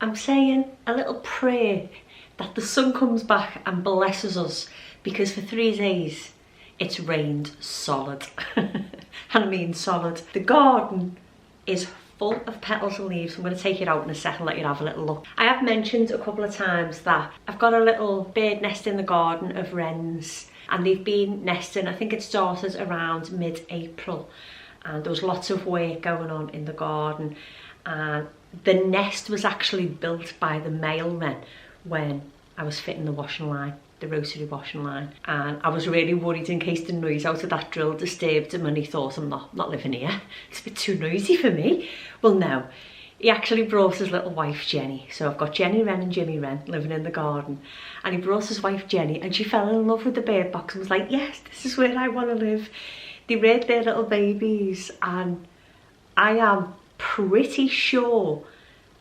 I'm saying a little prayer that the sun comes back and blesses us, because for 3 days it's rained solid. And I mean solid. The garden is full of petals and leaves. I'm going to take it out in a second, let you have a little look. I have mentioned a couple of times that I've got a little bird nest in the garden of wrens, and they've been nesting. I think it started around mid-April, and there was lots of work going on in the garden, and the nest was actually built by the male wren when I was fitting the washing line, the rotary washing line, and I was really worried in case the noise out of that drill disturbed him and he thought, I'm not living here, it's a bit too noisy for me. Well, no, he actually brought his little wife Jenny. So I've got Jenny Wren and Jimmy Wren living in the garden, and he brought his wife Jenny, and she fell in love with the bird box and was like, yes, this is where I want to live. They reared their little babies, and I am pretty sure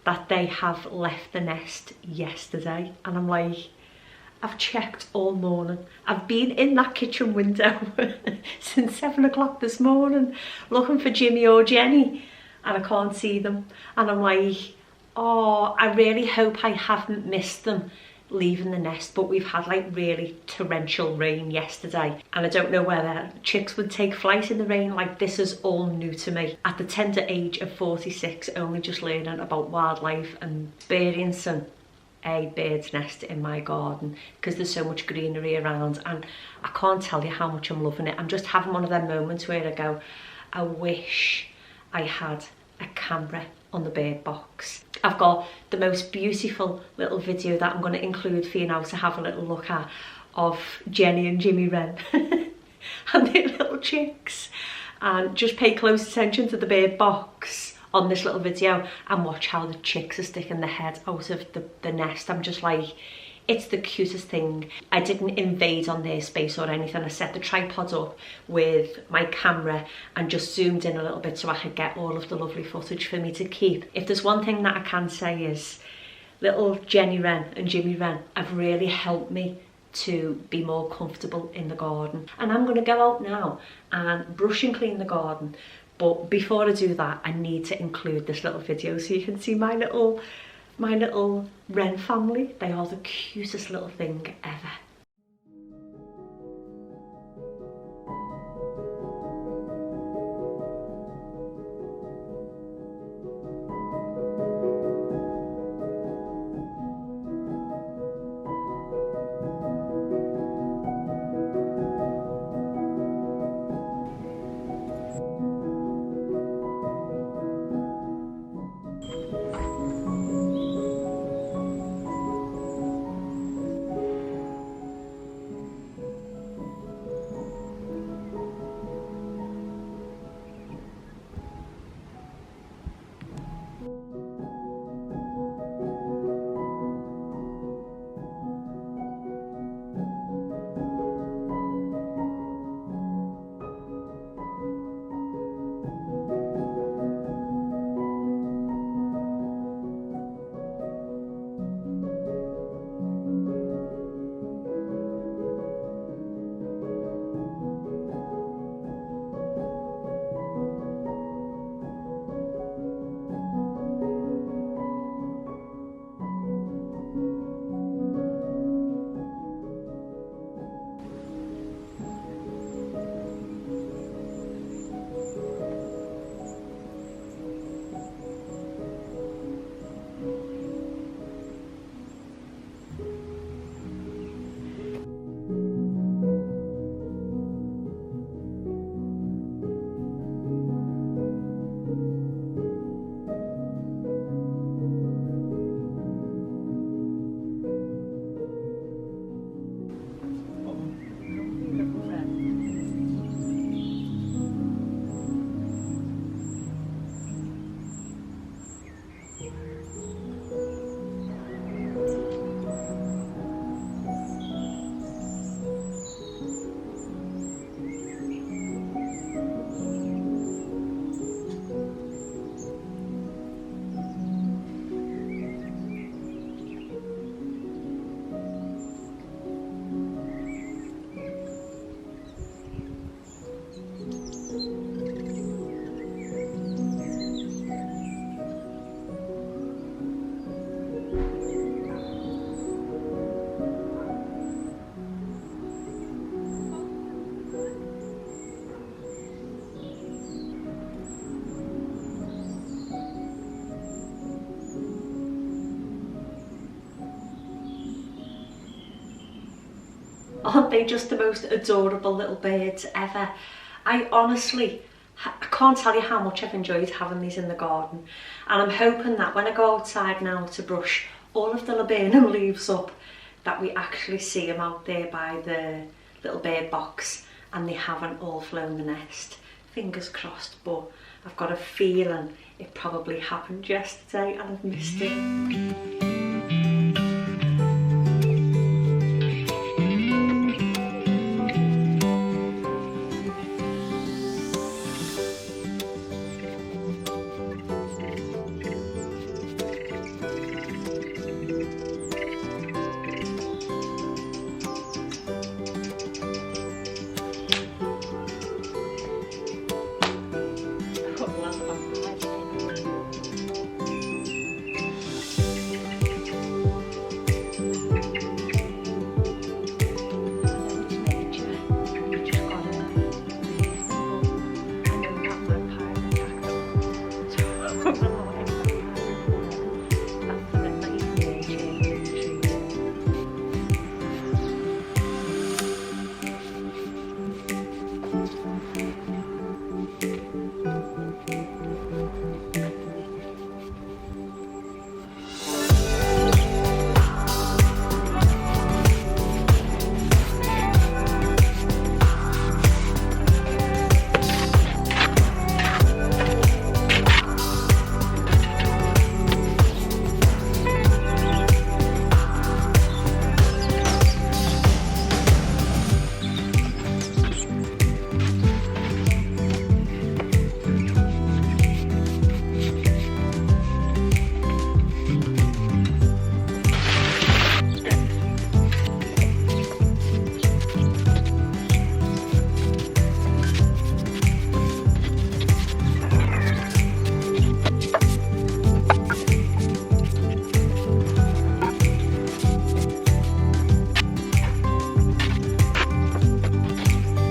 that they have left the nest yesterday. And I'm like, I've checked all morning. I've been in that kitchen window since 7 o'clock this morning looking for Jimmy or Jenny, and I can't see them. And I'm like, oh, I really hope I haven't missed them leaving the nest. But we've had like really torrential rain yesterday, and I don't know whether chicks would take flight in the rain. Like, this is all new to me at the tender age of 46, only just learning about wildlife and experiencing a bird's nest in my garden, because there's so much greenery around, and I can't tell you how much I'm loving it. I'm just having one of them moments where I go, I wish I had a camera on the bird box. I've got the most beautiful little video that I'm going to include for you now to have a little look at, of Jenny and Jimmy Wren and their little chicks, and just pay close attention to the bird box on this little video and watch how the chicks are sticking their head out of the nest. I'm just like, it's the cutest thing. I didn't invade on their space or anything. I set the tripod up with my camera and just zoomed in a little bit so I could get all of the lovely footage for me to keep. If there's one thing that I can say is little Jenny Wren and Jimmy Wren have really helped me to be more comfortable in the garden. And I'm going to go out now and brush and clean the garden. But before I do that, I need to include this little video so you can see my little wren family. They are the cutest little thing ever. Aren't they just the most adorable little birds ever? I honestly, I can't tell you how much I've enjoyed having these in the garden. And I'm hoping that when I go outside now to brush all of the laburnum leaves up, that we actually see them out there by the little bird box and they haven't all flown the nest. Fingers crossed, but I've got a feeling it probably happened yesterday and I've missed it.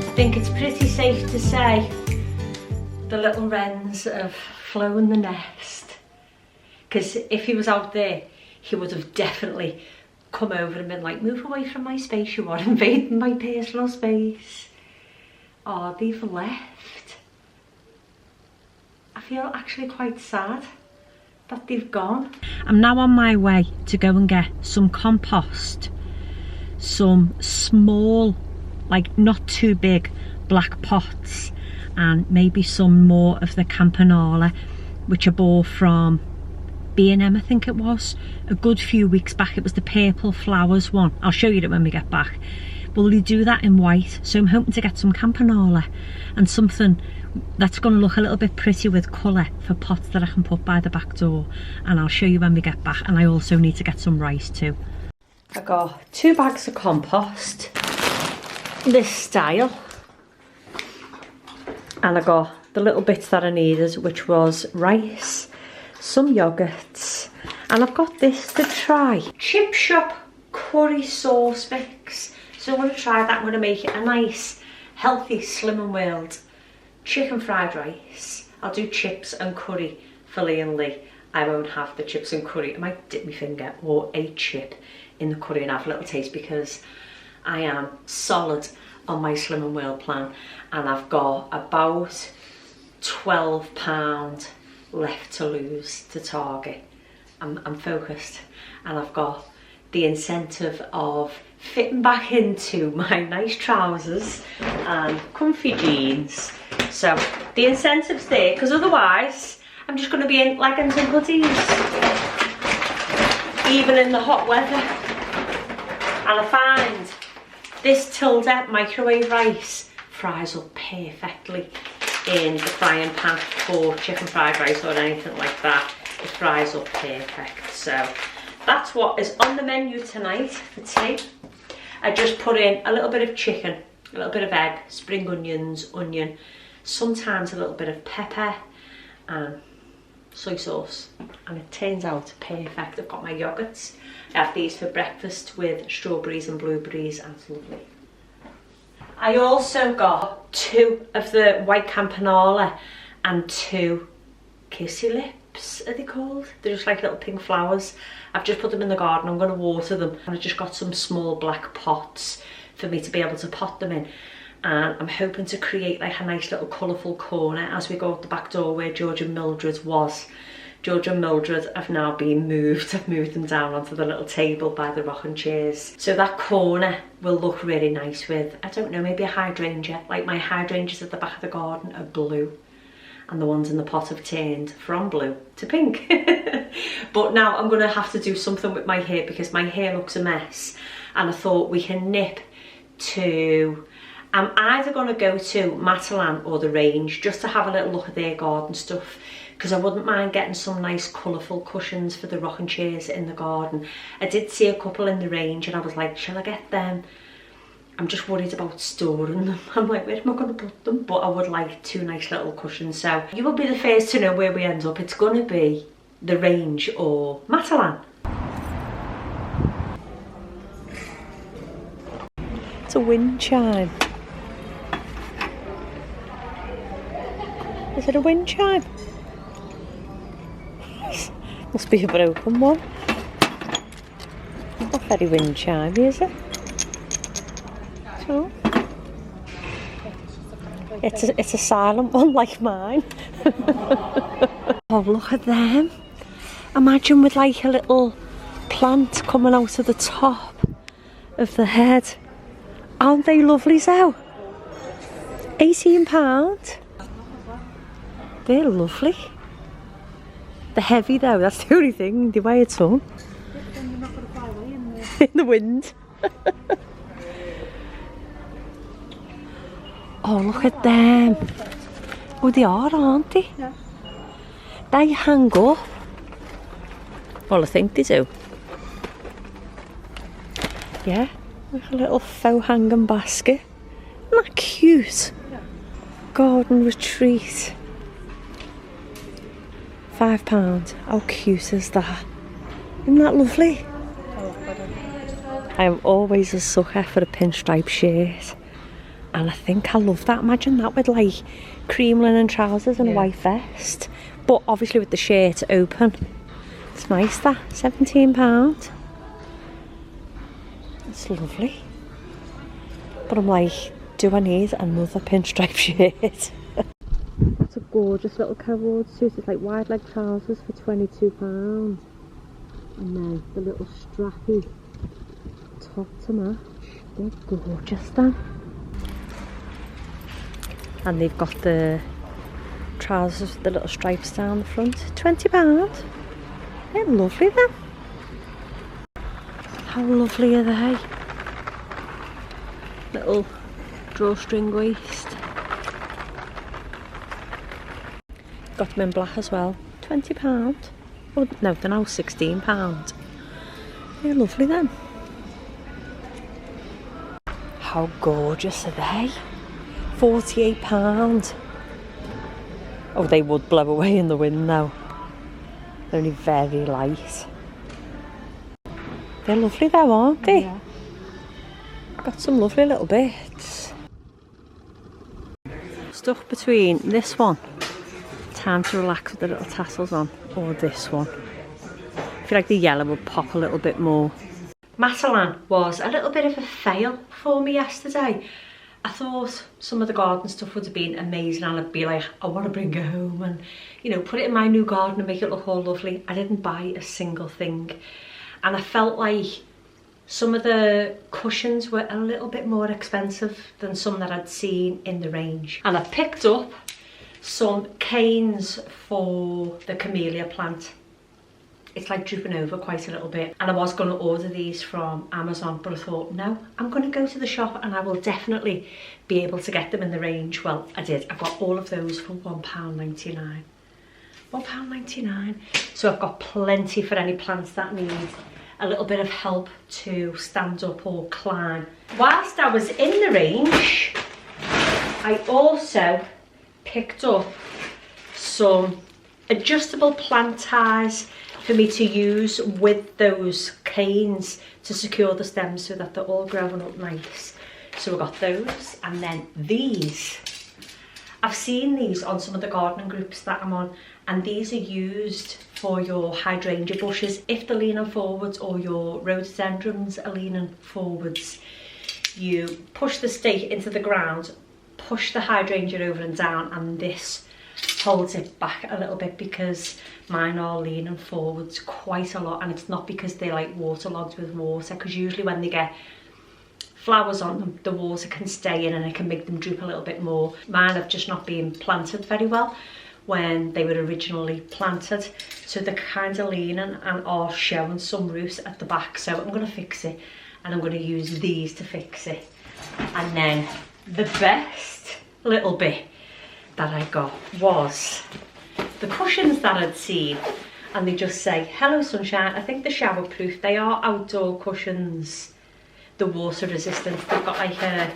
I think it's pretty safe to say the little wrens have flown the nest, because if he was out there he would have definitely come over and been like, move away from my space, you are invading my personal space. Oh, they've left. I feel actually quite sad that they've gone. I'm now on my way to go and get some compost, some small, like not too big, black pots, and maybe some more of the campanula, which I bought from B&M, I think it was, a good few weeks back. It was the purple flowers one. I'll show you it when we get back. But we do that in white, so I'm hoping to get some campanula and something that's going to look a little bit pretty with colour for pots that I can put by the back door, and I'll show you when we get back. And I also need to get some rice too. I got 2 bags of compost, this style, and I got the little bits that I needed, which was rice, some yogurts, and I've got this to try, Chip Shop curry sauce mix. So I'm going to try that. I'm going to make it a nice healthy Slim and World chicken fried rice. I'll do chips and curry for Lee and Lee. I won't have the chips and curry. I might dip my finger or a chip in the curry and have a little taste, because I am solid on my Slim and World plan, and I've got about £12 left to lose to target. I'm focused, and I've got the incentive of fitting back into my nice trousers and comfy jeans. So the incentive's there, because otherwise I'm just going to be in leggings and hoodies, even in the hot weather. And I find this Tilda microwave rice fries up perfectly in the frying pan for chicken fried rice or anything like that. It fries up perfect. So that's what is on the menu tonight for tea. I just put in a little bit of chicken, a little bit of egg, spring onions, onion, sometimes a little bit of pepper and soy sauce, and it turns out perfect. I've got my yogurts. I have these for breakfast with strawberries and blueberries, and it's lovely. I also got 2 of the white campanula and 2 kissy lips, are they called? They're just like little pink flowers. I've just put them in the garden. I'm going to water them, and I just got some small black pots for me to be able to pot them in. And I'm hoping to create like a nice little colourful corner as we go out the back door where George and Mildred was. George and Mildred have now been moved. I've moved them down onto the little table by the rocking chairs. So that corner will look really nice with, I don't know, maybe a hydrangea. Like my hydrangeas at the back of the garden are blue, and the ones in the pot have turned from blue to pink. But now I'm gonna have to do something with my hair because my hair looks a mess. And I thought we can nip to, I'm either gonna go to Matalan or the Range just to have a little look at their garden stuff, because I wouldn't mind getting some nice colourful cushions for the rocking chairs in the garden. I did see a couple in the Range and I was like, shall I get them? I'm just worried about storing them. I'm like, where am I going to put them? But I would like 2 nice little cushions. So you will be the first to know where we end up. It's going to be the Range or Matalan. It's a wind chime. Is it a wind chime? Must be a broken one. Not very wind chimey, is it? So it's a silent one like mine. Oh, look at them. Imagine with like a little plant coming out of the top of the head. Aren't they lovely, so? £18. They're lovely. They're heavy though, that's the only thing. They weigh a ton. Then you're not going to fly away In the wind. Oh, look at them. Oh, they are, aren't they? Yeah. They hang up. Well, I think they do. Yeah, like a little faux hanging basket. Isn't that cute? Yeah. Garden retreat. £5. How cute is that? Isn't that lovely? I am always a sucker for a pinstripe shirt. And I think I love that. Imagine that with like cream linen trousers and a white vest. But obviously with the shirt open. It's nice that. £17. It's lovely. But I'm like, do I need another pinstripe shirt? It's a gorgeous little coward suit. It's like wide leg trousers for £22. And then the little strappy top to match. They're gorgeous then. And they've got the trousers with the little stripes down the front. £20. They're lovely then. How lovely are they? Little drawstring waist. Got them in black as well. £20. Oh no, they're now £16. They're lovely then. How gorgeous are they? £48. Oh, they would blow away in the wind though. They're only very light. They're lovely though, aren't they? Yeah. Got some lovely little bits. Stuck between this one, time to relax with the little tassels on, or this one. I feel like the yellow would pop a little bit more. Matalan was a little bit of a fail for me yesterday. I thought some of the garden stuff would have been amazing and I'd be like, I want to bring it home and, you know, put it in my new garden and make it look all lovely. I didn't buy a single thing. And I felt like some of the cushions were a little bit more expensive than some that I'd seen in the Range. And I picked up some canes for the camellia plant. It's like drooping over quite a little bit, and I was going to order these from Amazon, but I thought no, I'm going to go to the shop and I will definitely be able to get them in the Range. Well, I did. I got all of those for £1.99. £1.99. So I've got plenty for any plants that need a little bit of help to stand up or climb. Whilst I was in the Range, I also picked up some adjustable plant ties for me to use with those canes to secure the stems so that they're all growing up nice. So I got those, and then these. I've seen these on some of the gardening groups that I'm on, and these are used for your hydrangea bushes. If they're leaning forwards or your rhododendrons are leaning forwards, you push the stake into the ground, push the hydrangea over and down, and this holds it back a little bit because mine are leaning forwards quite a lot, and it's not because they're like waterlogged with water, because usually when they get flowers on them, the water can stay in and it can make them droop a little bit more. Mine have just not been planted very well when they were originally planted, so they're kind of leaning and are showing some roots at the back. So I'm going to fix it, and I'm going to use these to fix it. And then the best little bit that I got was the cushions that I'd seen, and they just say hello sunshine. I think they're shower proof. They are outdoor cushions, the water resistant. They've got like a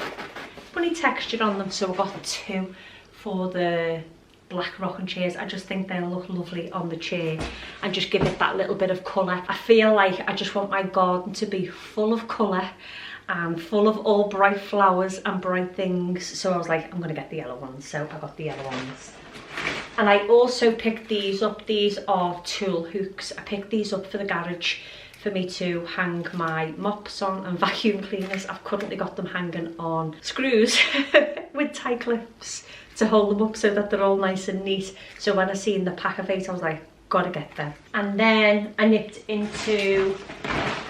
funny texture on them, so I got 2 for the black rocking chairs. I just think they'll look lovely on the chair and just give it that little bit of colour. I feel like I just want my garden to be full of colour and full of all bright flowers and bright things, so I was like, I'm gonna get the yellow ones. So I got the yellow ones. And I also picked these up. These are tool hooks. I picked these up for the garage for me to hang my mops on and vacuum cleaners. I've currently got them hanging on screws with tie clips to hold them up so that they're all nice and neat. So when I seen the pack of 8, I was like, gotta get them. And then I nipped into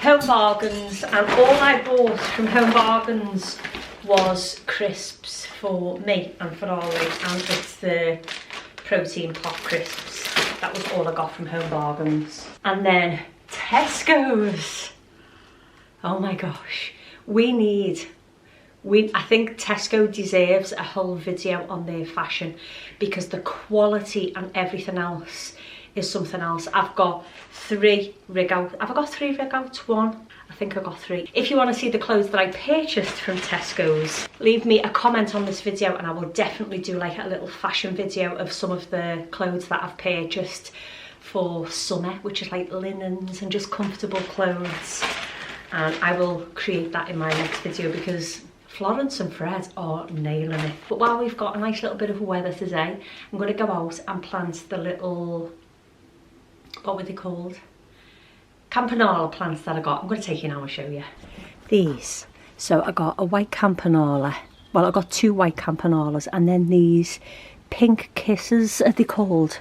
Home Bargains, and all I bought from Home Bargains was crisps for me and for Ollie, and it's the protein pop crisps. That was all I got from Home Bargains. And then Tesco's. Oh my gosh, I think Tesco deserves a whole video on their fashion, because the quality and everything else is something else. I've got 3 rig out. Have I got 3 rig outs? 1? I think I got 3. If you want to see the clothes that I purchased from Tesco's, leave me a comment on this video and I will definitely do like a little fashion video of some of the clothes that I've purchased for summer, which is like linens and just comfortable clothes. And I will create that in my next video, because Florence and Fred are nailing it. But while we've got a nice little bit of weather today, I'm going to go out and plant the little, what were they called? Campanula plants that I got. I'm going to take you now and show you. These. So I got a white campanula. Well, I got 2 white campanulas, and then these pink kisses, are they called?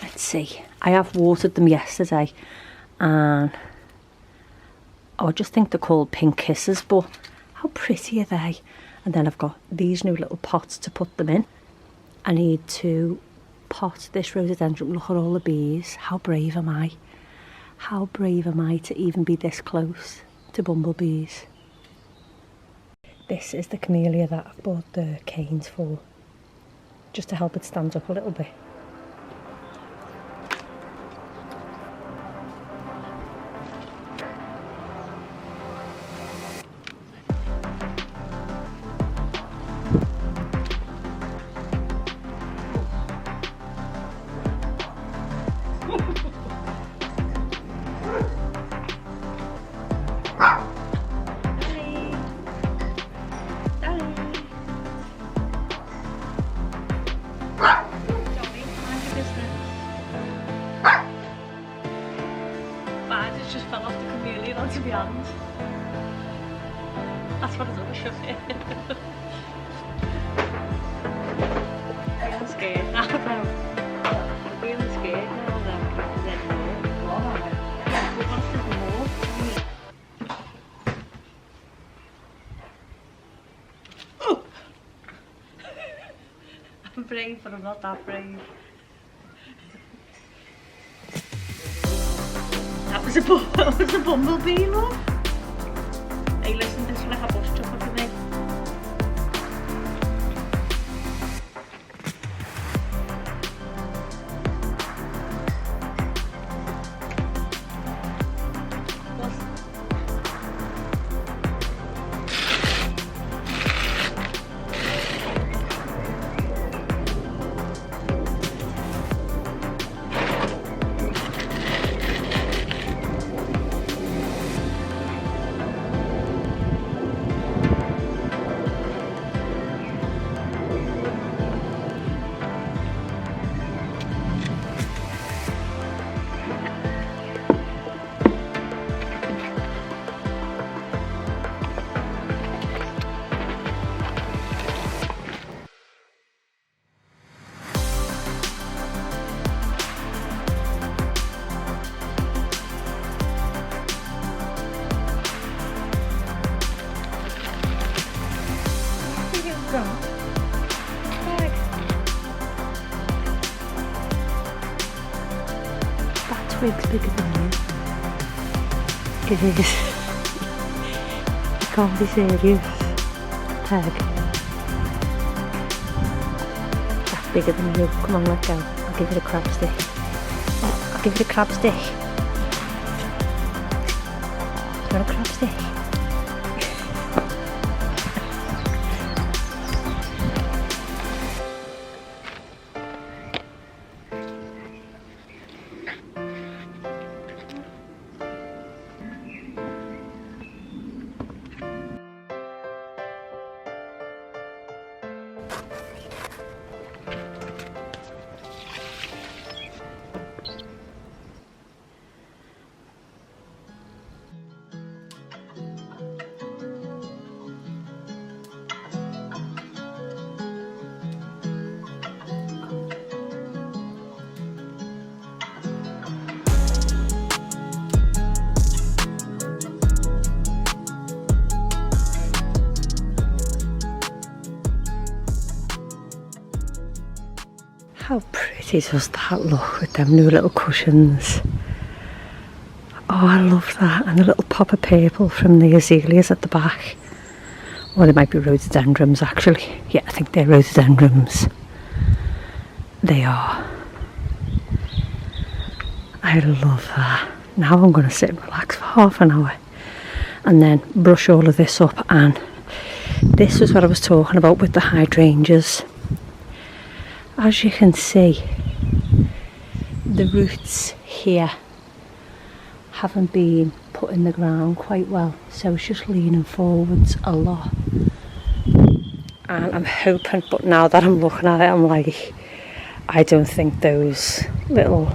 Let's see. I have watered them yesterday, and I just think they're called pink kisses, but how pretty are they? And then I've got these new little pots to put them in. I need to pot this rhododendron. Look at all the bees. How brave am I? How brave am I to even be this close to bumblebees? This is the camellia that I bought the canes for, just to help it stand up a little bit. Just fell off the chameleon onto my hand. That's what I done, shut it. I'm scared now though. I'm really scared now though, because there's more. But once there's more, oh. I'm brave, but I'm not that brave. That was a bumblebee, love. Hey, listen, this is like a bus jumper for me. twig's bigger than you. It is. You can't be serious. Peg. That's bigger than you. Come on, let go. I'll give it a crab stick. Oh, I'll give it a crab stick. You want a crab stick? How pretty does that look with them new little cushions? Oh, I love that. And a little pop of purple from the azaleas at the back. Or they might be rhododendrons actually. Yeah, I think they're rhododendrons. They are. I love that. Now I'm going to sit and relax for half an hour and then brush all of this up. And this was what I was talking about with the hydrangeas. As you can see, the roots here haven't been put in the ground quite well, so it's just leaning forwards a lot. And I'm hoping, but now that I'm looking at it, I'm like, I don't think those little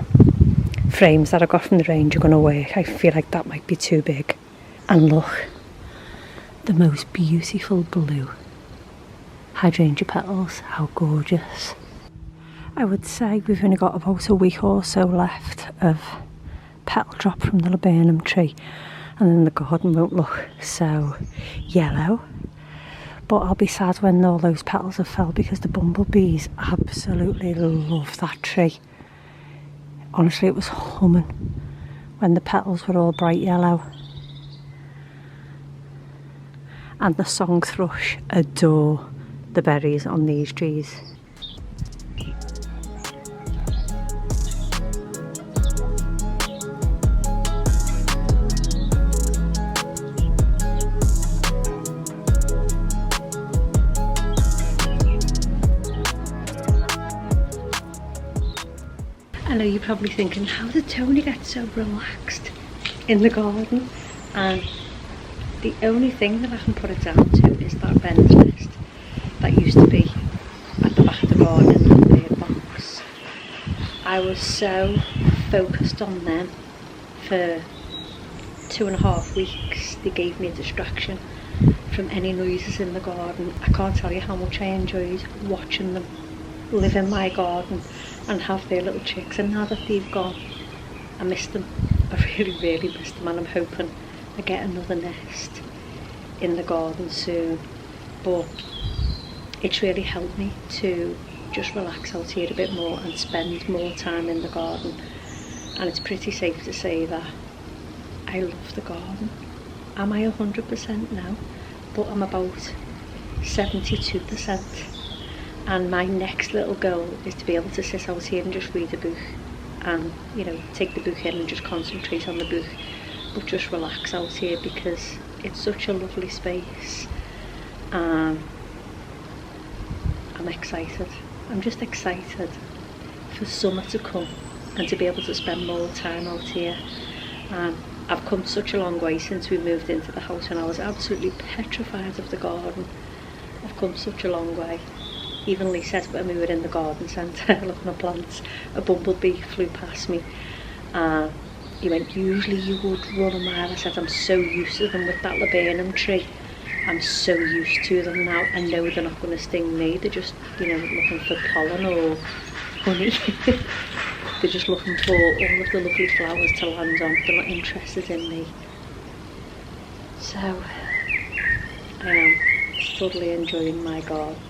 frames that I got from the range are going to work. I feel like that might be too big. And look, the most beautiful blue hydrangea petals, how gorgeous. I would say we've only got about a week or so left of petal drop from the laburnum tree, and then the garden won't look so yellow. But I'll be sad when all those petals have fell, because the bumblebees absolutely love that tree. Honestly, it was humming when the petals were all bright yellow. And the song thrush adore the berries on these trees. I know you're probably thinking, how did Toni get so relaxed in the garden? And the only thing that I can put it down to is that ben's nest that used to be at the back of the garden in that bird box. I was so focused on them for 2.5 weeks. They gave me a distraction from any noises in the garden. I can't tell you how much I enjoyed watching them live in my garden and have their little chicks. And now that they've gone, I miss them. I really miss them, and I'm hoping I get another nest in the garden soon. But it's really helped me to just relax out here a bit more and spend more time in the garden. And it's pretty safe to say that I love the garden. Am I 100% now? But I'm about 72%. And my next little goal is to be able to sit out here and just read a book and, you know, take the book in and just concentrate on the book, but just relax out here, because it's such a lovely space. I'm excited. I'm just excited for summer to come and to be able to spend more time out here. I've come such a long way since we moved into the house, and I was absolutely petrified of the garden. I've come such a long way. Even Lee said when we were in the garden centre looking at plants, a bumblebee flew past me. He went, usually you would run a mile. I said, I'm so used to them with that laburnum tree. I'm so used to them now. I know they're not going to sting me. They're just, you know, looking for pollen or honey. They're just looking for all of the lovely flowers to land on. They're not interested in me. So, I am thoroughly enjoying my garden.